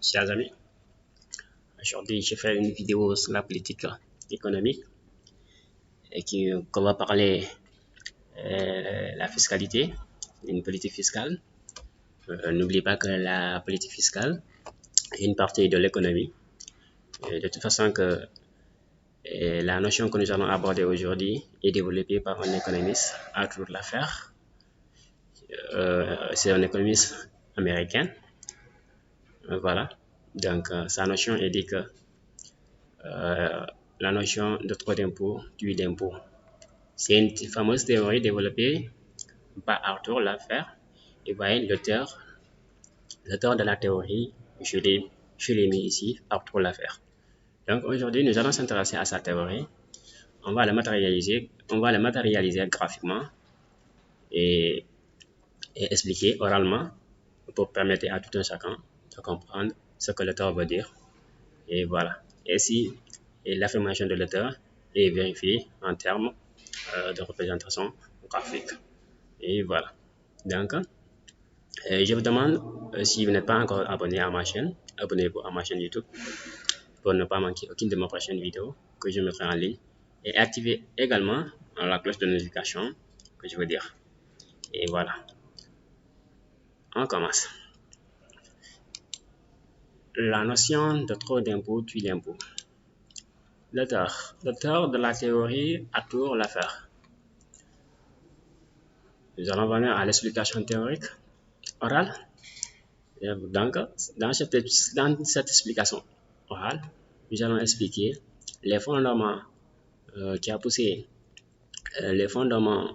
chers amis. Aujourd'hui, je fais une vidéo sur la politique économique et qu'on va parler la fiscalité, une politique fiscale. N'oubliez pas que la politique fiscale est une partie de l'économie. De toute façon, la notion que nous allons aborder aujourd'hui est développée par un économiste, Arthur Laffer. C'est un économiste américain. Voilà. Donc, sa notion est dit que la notion de trop d'impôts tue d'impôts. C'est une fameuse théorie développée par Arthur Laffer. Et voyez, l'auteur de la théorie, je l'ai mis ici, Arthur Laffer. Donc aujourd'hui, nous allons s'intéresser à sa théorie. On va la matérialiser graphiquement et expliquer oralement pour permettre à tout un chacun de comprendre ce que l'auteur veut dire. Et voilà. Ainsi, l'affirmation de l'auteur est vérifiée en termes de représentation graphique. Et voilà. Donc, je vous demande, si vous n'êtes pas encore abonné à ma chaîne, abonnez-vous à ma chaîne YouTube pour ne pas manquer aucune de mes prochaines vidéos que je mettrai en ligne. Et activez également la cloche de notification que je veux dire. Et voilà. On commence. La notion de trop d'impôts tue l'impôt. L'auteur de la théorie Arthur Laffer. Nous allons venir à l'explication théorique orale. Donc, dans cette explication orale, nous allons expliquer les fondements qui a poussé les fondements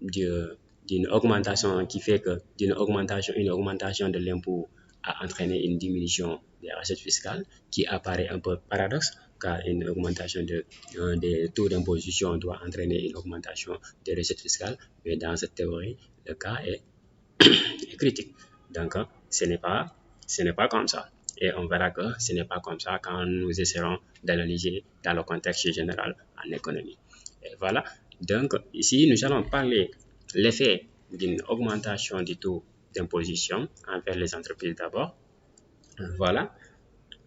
d'une augmentation qui fait que une augmentation de l'impôt a entraîné une diminution des recettes fiscales qui apparaît un peu paradoxe car une augmentation des taux d'imposition doit entraîner une augmentation des recettes fiscales, mais dans cette théorie, le cas est critique. Donc, ce n'est pas comme ça. Et on verra que ce n'est pas comme ça quand nous essaierons d'analyser dans le contexte général en économie. Et voilà. Donc, ici, nous allons parler l'effet d'une augmentation du taux d'imposition envers les entreprises d'abord. Voilà.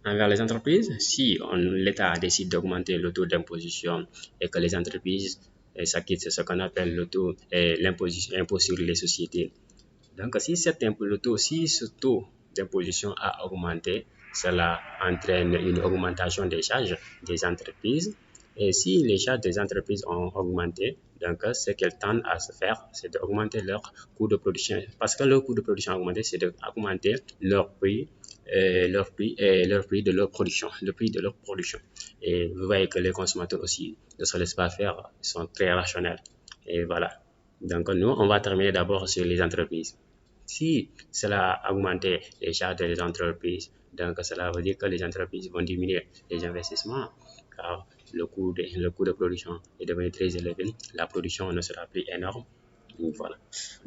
Envers les entreprises, si l'État décide d'augmenter le taux d'imposition et que les entreprises s'acquittent ce qu'on appelle l'impôt sur les sociétés. Donc, si ce taux d'imposition a augmenté, cela entraîne une augmentation des charges des entreprises. Et si les charges des entreprises ont augmenté, donc ce qu'elles tendent à se faire, c'est d'augmenter leur coût de production. Parce que leur coût de production a augmenté, c'est d'augmenter leur prix de leur production, le prix de leur production. Et vous voyez que les consommateurs aussi ne se laissent pas faire, ils sont très rationnels. Et voilà. Donc, nous, on va terminer d'abord sur les entreprises. Si cela a augmenté les charges des entreprises, donc cela veut dire que les entreprises vont diminuer les investissements car le coût de production est devenu très élevé, la production ne sera plus énorme. Voilà.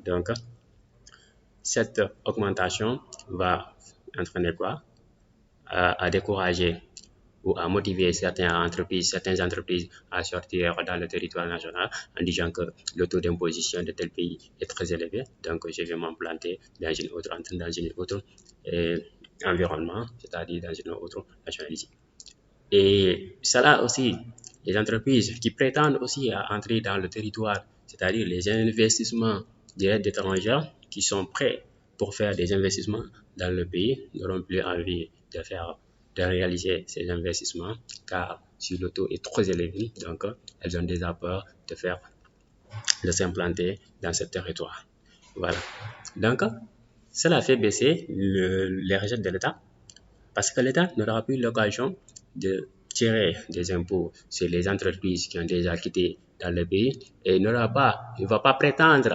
Donc, cette augmentation va entraîner quoi? À décourager ou à motiver certaines entreprises à sortir dans le territoire national en disant que le taux d'imposition de tel pays est très élevé, donc je vais m'implanter dans une autre environnement, c'est-à-dire dans une autre nationalité. Et cela aussi, les entreprises qui prétendent aussi à entrer dans le territoire, c'est-à-dire les investissements directs étrangers qui sont prêts pour faire des investissements dans le pays, n'auront plus envie de réaliser ces investissements car si le taux est trop élevé, donc elles ont déjà peur de s'implanter dans ce territoire. Voilà. Donc, cela fait baisser les recettes de l'État parce que l'État n'aura plus l'occasion de tirer des impôts sur les entreprises qui ont déjà quitté dans le pays et il ne va pas prétendre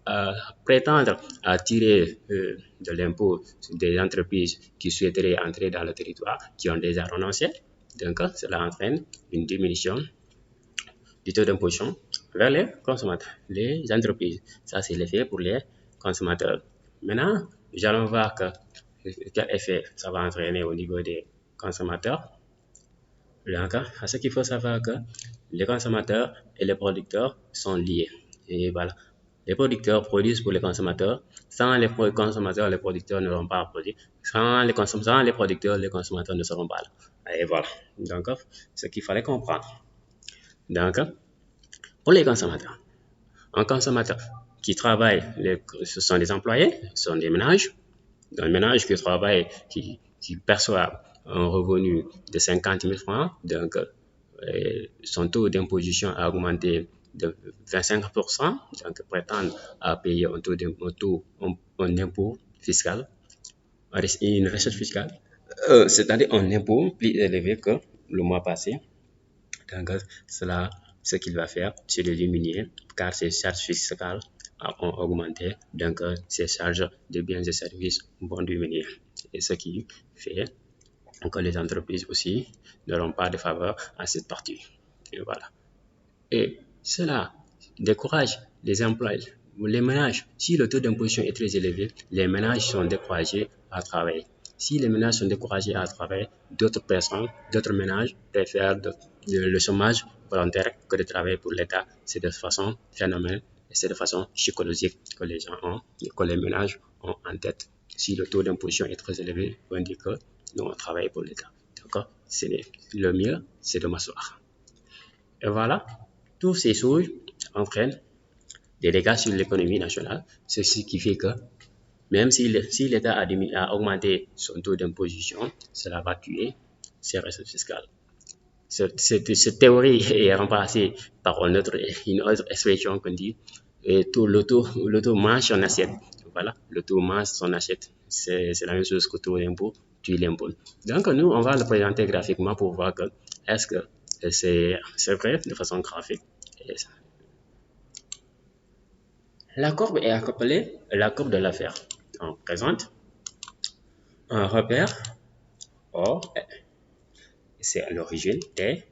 à tirer de l'impôt des entreprises qui souhaiteraient entrer dans le territoire, qui ont déjà renoncé. Donc, cela entraîne une diminution du taux d'imposition vers les consommateurs, les entreprises. Ça, c'est l'effet pour les consommateurs. Maintenant, nous allons voir quel effet ça va entraîner au niveau des consommateurs. Donc, à ce qu'il faut savoir que les consommateurs et les producteurs sont liés. Et voilà. Les producteurs produisent pour les consommateurs. Sans les consommateurs, les producteurs n'auront pas à produire. Sans les producteurs, les consommateurs ne seront pas là. Et voilà. Donc, ce qu'il fallait comprendre. Donc, pour les consommateurs, un consommateur qui travaille, ce sont des employés, ce sont des ménages. Un ménage qui travaille, qui perçoit un revenu de 50 000 francs, donc son taux d'imposition a augmenté de 25%, donc prétend à payer un impôt fiscal, une recette fiscale, c'est-à-dire un impôt plus élevé que le mois passé. Donc, cela, ce qu'il va faire, c'est de diminuer, car ses charges fiscales ont augmenté, donc ces charges de biens et services vont diminuer. Et ce qui fait que les entreprises aussi n'auront pas de faveur à cette partie. Et voilà. Et cela décourage les employés, les ménages. Si le taux d'imposition est très élevé, les ménages sont découragés à travailler. Si les ménages sont découragés à travailler, d'autres personnes, d'autres ménages préfèrent le chômage volontaire que de travailler pour l'État. C'est de façon phénoménale et c'est de façon psychologique que les gens ont, que les ménages ont en tête. Si le taux d'imposition est très élevé, on dit que nous on travaille pour l'État. D'accord? Le mieux, c'est de m'asseoir. Et voilà, tous ces choses entraînent des dégâts sur l'économie nationale, ce qui fait que même si l'État a augmenté son taux d'imposition, cela va tuer ses recettes fiscales. Cette théorie est remplacée par une autre expression qu'on dit le taux mange son assiette. Voilà, le taux mange son assiette. C'est la même chose que taux d'impôt tue l'impôt. Donc, nous, on va le présenter graphiquement pour voir que est-ce que c'est vrai de façon graphique. La courbe est appelée la courbe de l'affaire. On présente un repère O, c'est à l'origine T.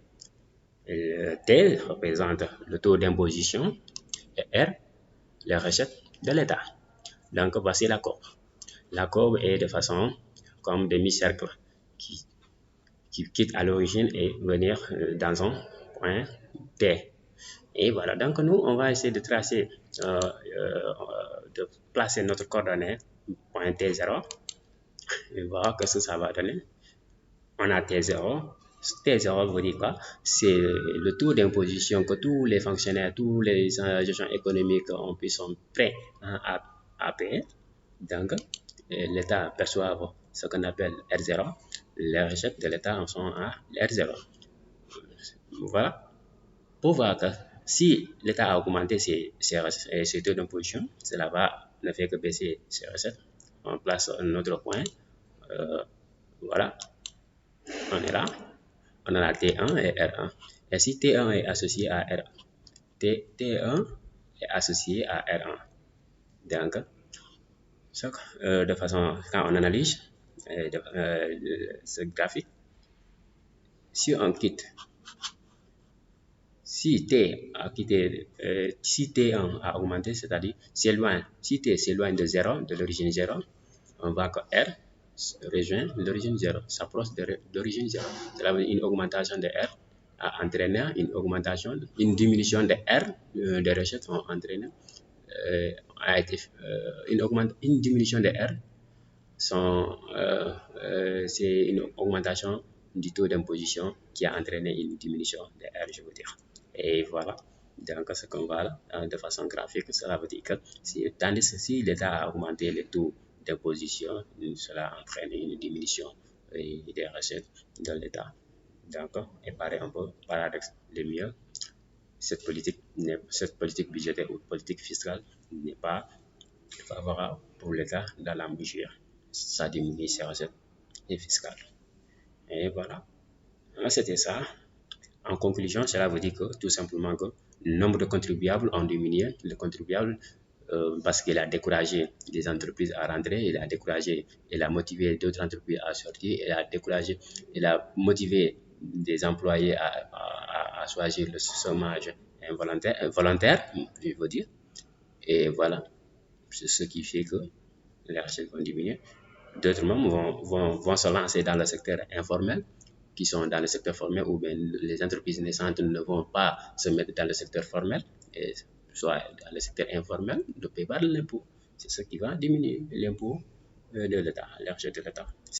T représente le taux d'imposition et R, les recettes de l'État. Donc, voici la courbe. La courbe est de façon comme demi-cercle qui quitte à l'origine et venir dans un point T. Et voilà, donc nous, on va essayer de tracer, de placer notre coordonnée point T0 et voir ce que ça va donner. On a T0. T0 veut dire quoi? C'est le taux d'imposition que tous les fonctionnaires, tous les agents économiques sont prêts à payer. Donc, l'État perçoit ce qu'on appelle R0. Les recettes de l'État en sont à R0. Voilà. Pour voir que si l'État a augmenté ses taux d'imposition, cela ne fait que baisser ses recettes. On place un autre point. Voilà. On est là. On a la T1 et R1. Et si T1 est associé à R1, T1 est associé à R1. Donc, de façon, quand on analyse ce graphique, si T1 a augmenté, c'est-à-dire si T s'éloigne de 0, de l'origine 0, on voit que R rejoint l'origine 0, s'approche de l'origine 0. Cela veut dire une augmentation de R a entraîné une diminution de R, des recettes ont entraîné, une diminution de R, c'est une augmentation du taux d'imposition qui a entraîné une diminution de R, je veux dire. Et voilà, donc ce qu'on voit de façon graphique, cela veut dire que si l'État a augmenté les taux d'imposition, cela entraîne une diminution des recettes de l'État. Donc, il paraît un peu paradoxe. Le mieux, cette politique budgétaire ou politique fiscale n'est pas favorable pour l'État dans la mesure ça diminue ses recettes fiscales. Et voilà, c'était ça. En conclusion, cela veut dire que tout simplement que le nombre de contribuables ont diminué. Le contribuable, parce qu'il a découragé des entreprises à rentrer, il a découragé, il a motivé d'autres entreprises à sortir, il a motivé des employés à choisir le chômage volontaire, je veux dire. Et voilà, c'est ce qui fait que les recettes vont diminuer. D'autres membres vont se lancer dans le secteur informel, qui sont dans le secteur formel, ou bien les entreprises naissantes ne vont pas se mettre dans le secteur formel. Et soit dans le secteur informel, ne paient pas de l'impôt. C'est ce qui va diminuer l'impôt de l'État, l'argent de l'État.